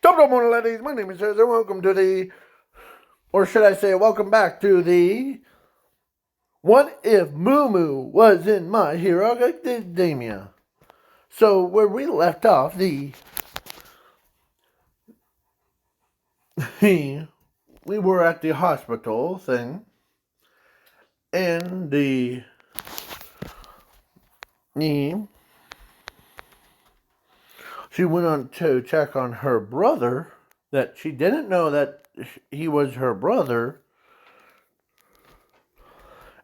Top Mona ladies, my name is Cesar. Welcome to the, or should I say, welcome back to the What If Moo Moo Was in My Hero Academia. So, where we left off, we were at the hospital thing, and she went on to check on her brother, that she didn't know that he was her brother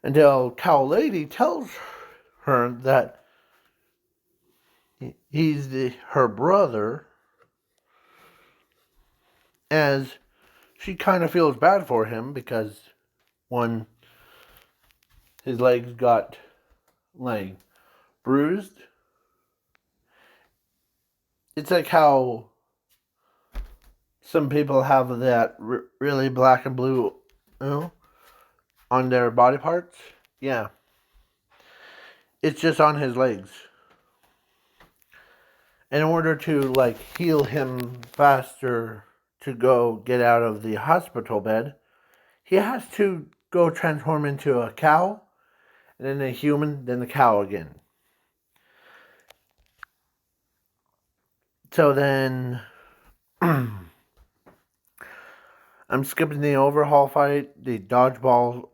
until Cow Lady tells her that he's her brother, as she kind of feels bad for him because when his legs got like bruised, it's like how some people have that really black and blue, on their body parts. Yeah, it's just on his legs. In order to like heal him faster to go get out of the hospital bed, he has to go transform into a cow, and then a human, then the cow again. So then, I'm skipping the overhaul fight, the dodgeball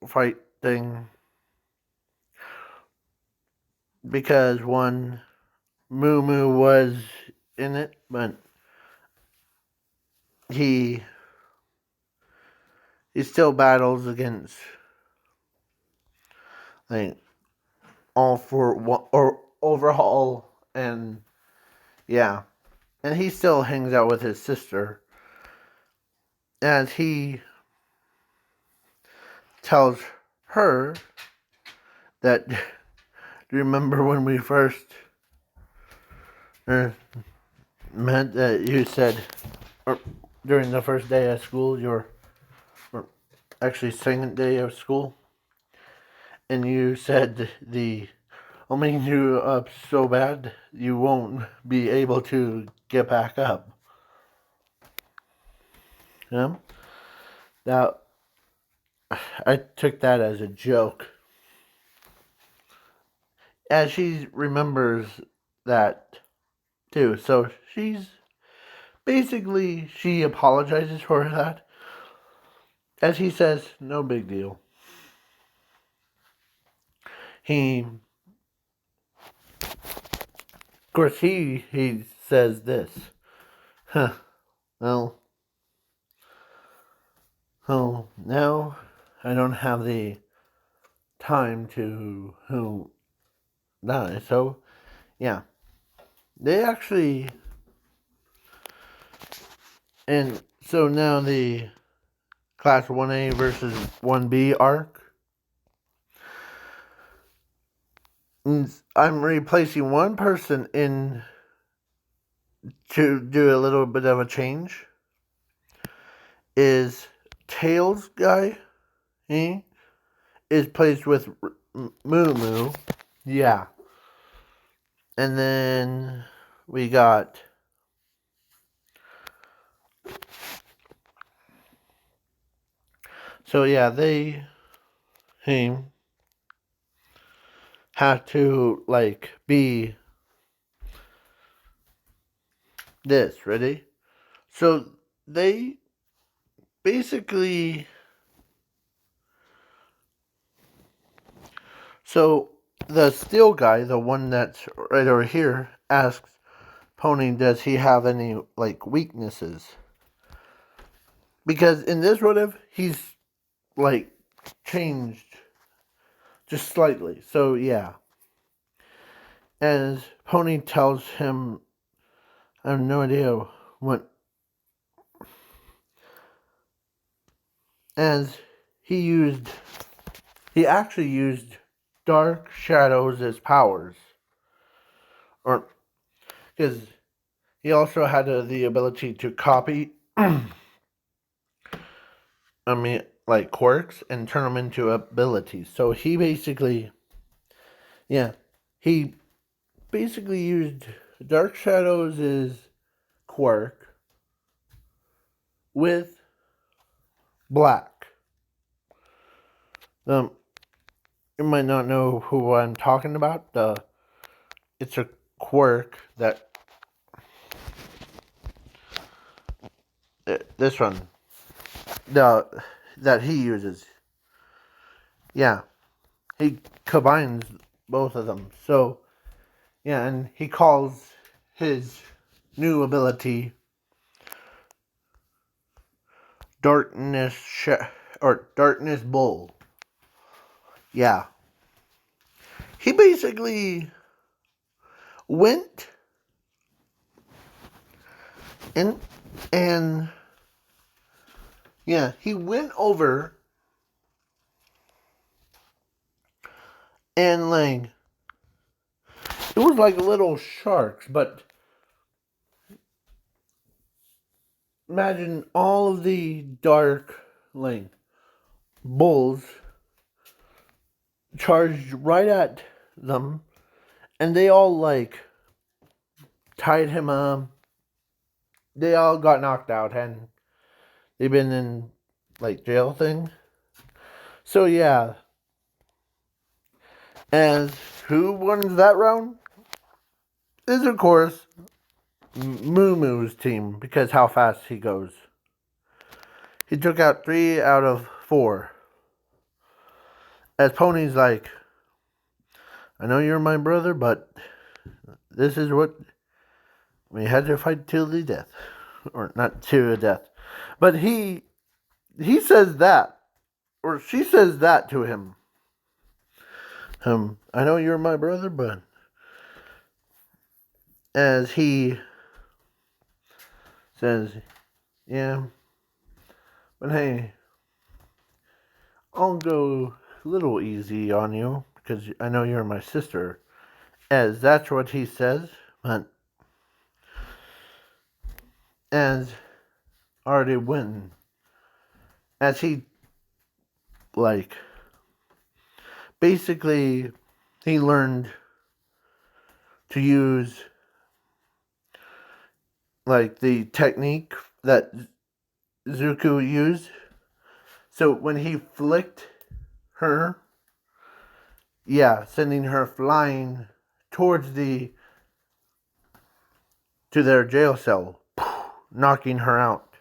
fight thing, because one, Moo Moo was in it, but he still battles against like all for one, or overhaul, and yeah, and he still hangs out with his sister as he tells her that, do you remember when we first met, that you said, or during the first day of school, or actually second day of school, and you said I'll make you up so bad you won't be able to get back up. Yeah? Now, I took that as a joke. As she remembers that too. So she apologizes for that. As he says, no big deal. Of course, he says this. Huh, well, oh, now I don't have the time to die. So, yeah. They actually, and so now the Class 1A versus 1B arc, I'm replacing one person in to do a little bit of a change. Is Tails guy, he is placed with Moo Moo. Yeah. And then we got so yeah, they have to like be this, ready? So they basically, so the steel guy, the one that's right over here, asks Pony, does he have any like weaknesses? Because in this what if he's like changed just slightly. So yeah. As Pony tells him, I have no idea what, as he actually used dark shadows as powers, or because he also had the ability to copy, like quirks and turn them into abilities. So he basically, yeah, he basically used dark shadows as quirk with black. You might not know who I'm talking about. It's a quirk that this one that he uses. Yeah, he combines both of them. So yeah, and he calls his new ability Darkness Bull. Yeah, he basically went in and yeah, he went over and like it was like little sharks, but imagine all of the dark like bulls charged right at them, and they all like tied him up. They all got knocked out, and they've been in like jail thing. So yeah, and who won that round? Is of course Moo Moo's team because how fast he goes. He took out 3 out of 4. As Pony's like, I know you're my brother, but this is what we had to fight till the death, or not to the death, but he says that, or she says that to him. I know you're my brother, but as he says, yeah, but hey, I'll go a little easy on you because I know you're my sister. As that's what he says, but as already win, as he like basically he learned to use like the technique that Zuko used. So when he flicked her, yeah, sending her flying towards to their jail cell, knocking her out.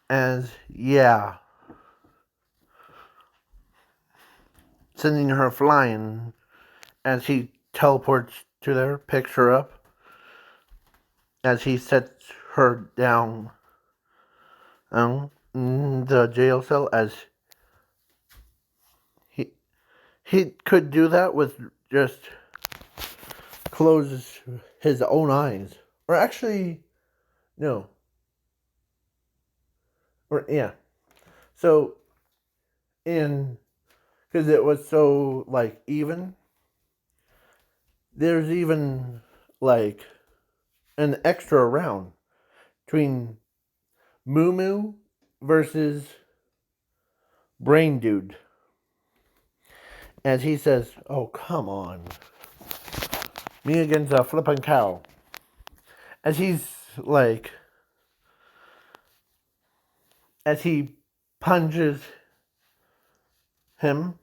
As yeah, sending her flying as he teleports to there, picks her up, as he sets her down in the jail cell. As he could do that with just close his own eyes, or actually no, or yeah. So in because it was so like even, there's even like an extra round between Moo Moo versus Brain Dude. As he says, oh, come on. Me against a flippin' cow. As he's like, as he punches him,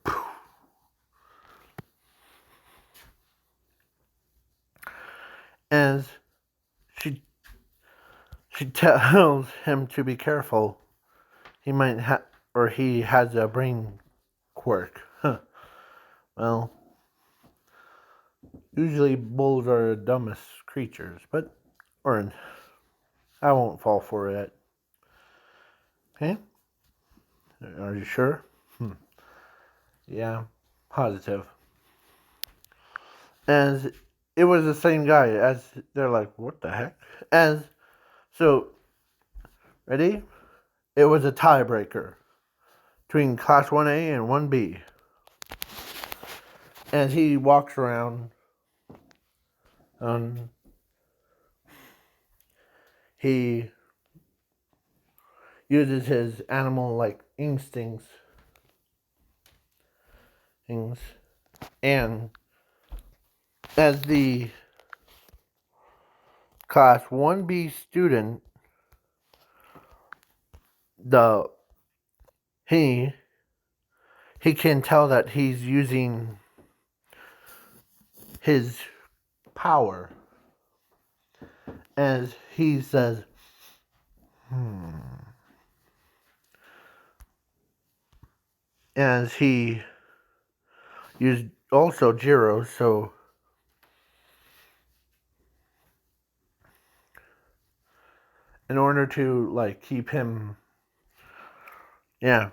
as she tells him to be careful. He might have, or he has a brain quirk. Huh. Well, usually bulls are the dumbest creatures, but, or I won't fall for it. Okay? Are you sure? Yeah, positive. As it was the same guy, as they're like, what the heck? As, so, ready? It was a tiebreaker between Class 1A and 1B. As he walks around, he uses his animal-like instincts, and as the class 1B student, he can tell that he's using his power, as he says, as he used also Jiro, so in order to like keep him, yeah.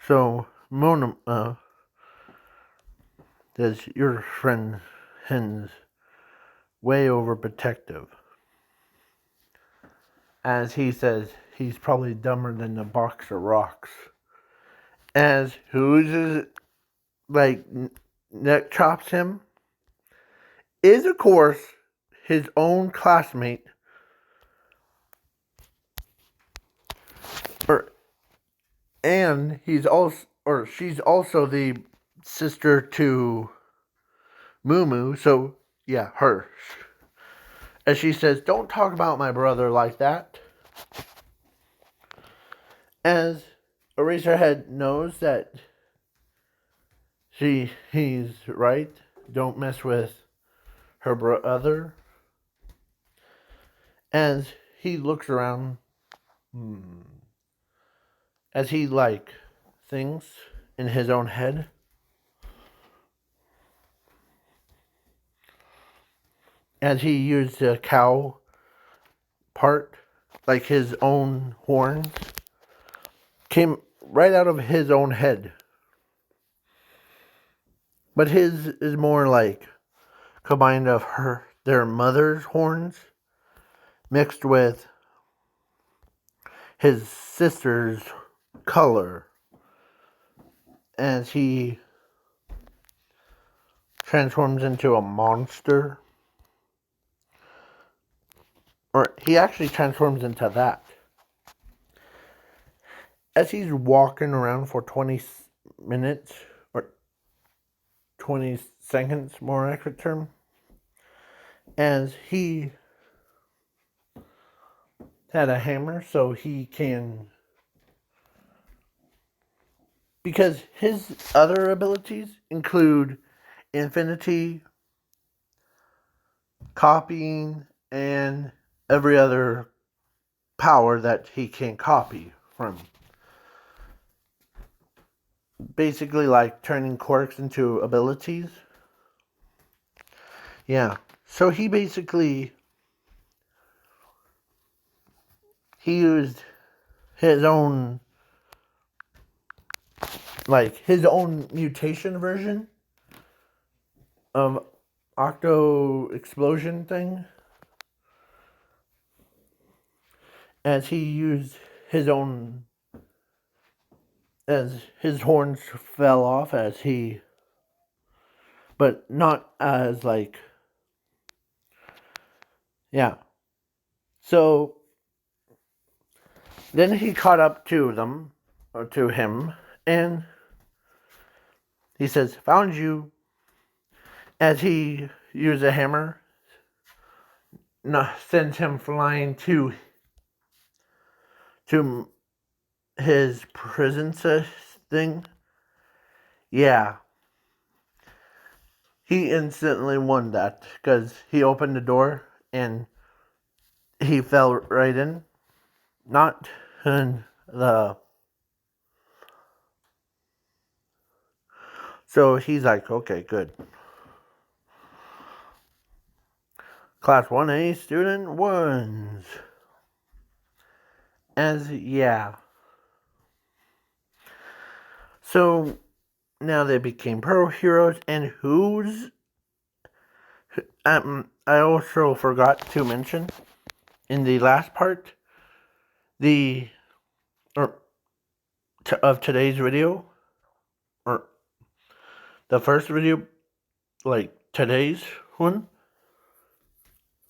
So Mona says your friend Hen's way overprotective, as he says he's probably dumber than a box of rocks. As who's like neck chops him is of course his own classmate, and she's also the sister to Mumu, so yeah, her. As she says, don't talk about my brother like that. As Eraserhead knows that he's right. Don't mess with her brother. As he looks around, as he thinks in his own head. As he used the cow part, like his own horns, came right out of his own head. But his is more like combined of their mother's horns mixed with his sister's color, as he transforms into a monster. Or he actually transforms into that. As he's walking around for 20 minutes, or 20 seconds, more accurate term, as he had a hammer so he can, because his other abilities include infinity, copying, and every other power that he can copy from. Basically like turning quirks into abilities. Yeah. So he used his own mutation version of Octo Explosion thing, as he used his own, as his horns fell off, but not as yeah. So then he caught up to them, or to him, and he says, found you, as he used a hammer, sends him flying to his prison thing. Yeah. He instantly won that, because he opened the door and he fell right in. Not in the... So he's like, okay, good. Class 1A student wins. Yeah. So now they became pro heroes, and I also forgot to mention in the last part of today's video, or the first video, like today's one,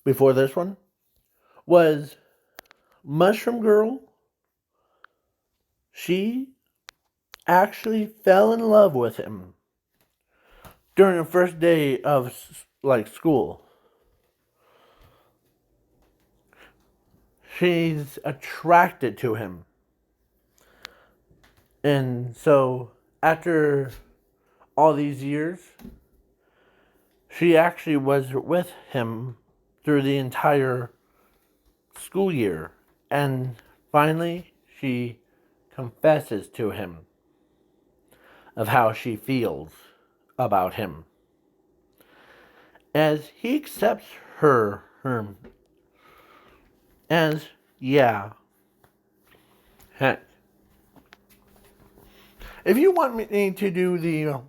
before this one, was Mushroom Girl. She actually fell in love with him during the first day of school. she's attracted to him. And so after all these years, she actually was with him through the entire school year. And finally, she confesses to him of how she feels about him. As he accepts her as, yeah, heck. If you want me to do the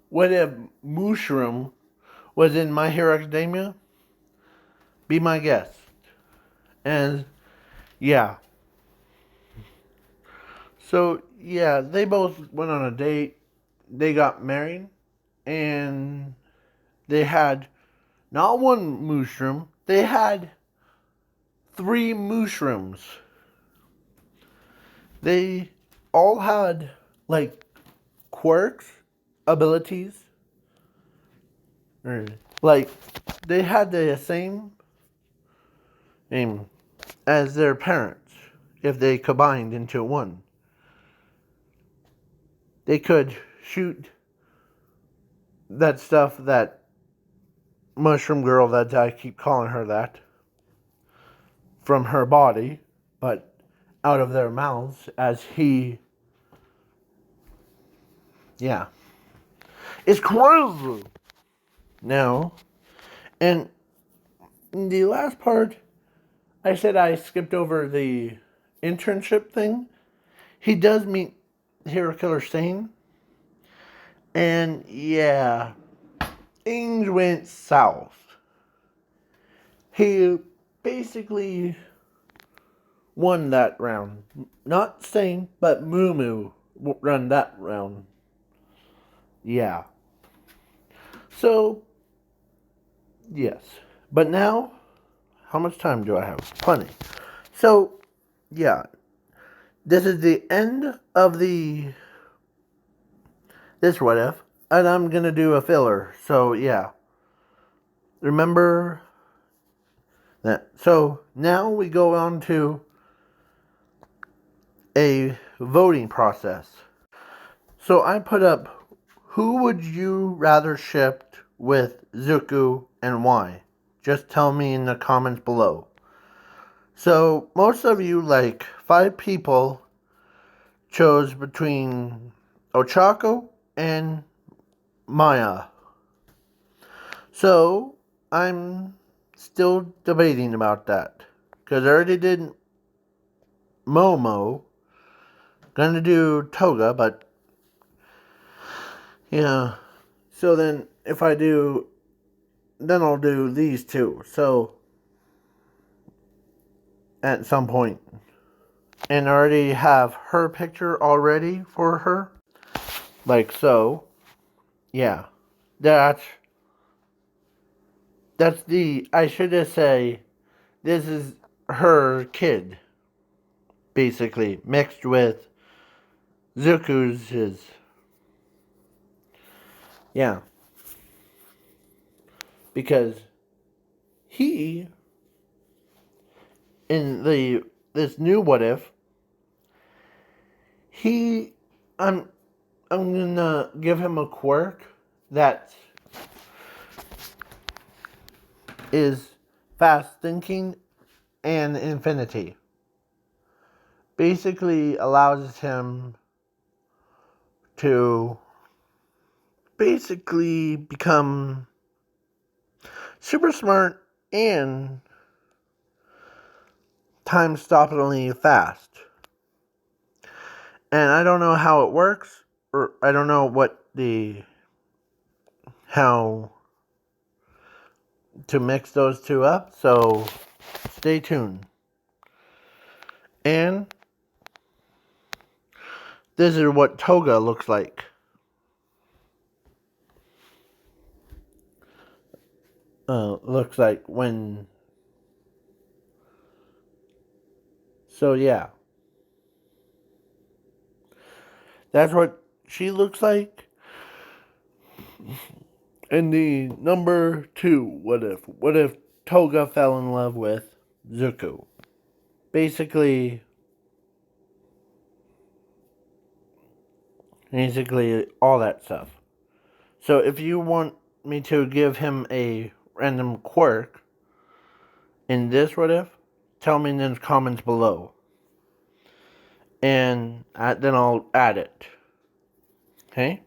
what if Mushroom was in My Hero Academia, be my guest. And yeah. So yeah, they both went on a date. They got married, and they had not one mushroom. They had 3 mushrooms. They all had like quirks, abilities. Like they had the same name as their parents if they combined into one. They could shoot that stuff, that mushroom girl that I keep calling her that, from her body, but out of their mouths as he. Yeah. It's crazy. Now, and in the last part, I said I skipped over the internship thing. He does meet Hero Killer Stain. And yeah, things went south. He basically won that round. Not Stain, but Moo Moo run that round. Yeah. So, yes. But now, how much time do I have? Plenty. So, yeah. This is the end of this what if. And I'm going to do a filler. So, yeah. Remember that. So, now we go on to a voting process. So, I put up, who would you rather ship with Zuko and why? Just tell me in the comments below. So, most of you, like 5 people, chose between Ochako and Maya. So, I'm still debating about that. Because I already did Momo. Gonna do Toga, but yeah. So then, if I do, then I'll do these 2. So, at some point. And I already have her picture already for her. Like so. Yeah. That's I should just say, this is her kid. Basically, mixed with Zuko's. Yeah. Because he, in this new what if, I'm gonna give him a quirk that is fast thinking and infinity. Basically allows him to basically become super smart and time-stoppingly fast. And I don't know how it works, or I don't know how to mix those 2 up, so stay tuned. And this is what Toga looks like. Looks like when. So yeah. That's what she looks like. And the number 2, what if? What if Toga fell in love with Zuko? basically all that stuff. So if you want me to give him a random quirk in this what if, tell me in the comments below. And then I'll add it. Okay?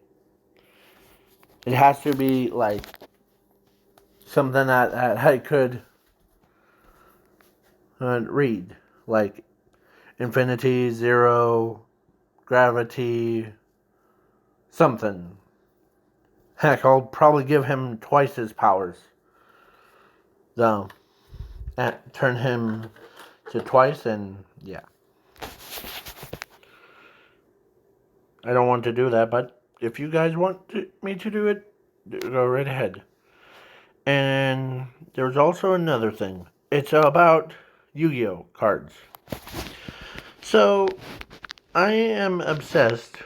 It has to be like something that I could read. Like infinity, zero, gravity, something. Heck, I'll probably give him twice his powers. So, turn him to twice, and yeah. I don't want to do that, but if you guys want me to do it, go right ahead. And there's also another thing. It's about Yu-Gi-Oh cards. So, I am obsessed.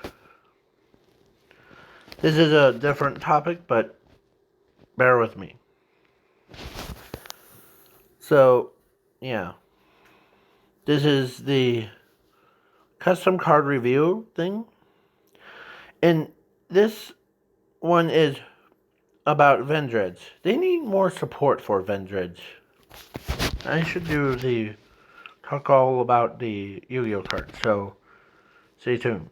This is a different topic, but bear with me. So, yeah. This is the custom card review thing. And this one is about Vendreads. They need more support for Vendreads. I should do the talk all about the Yu-Gi-Oh cards, so stay tuned.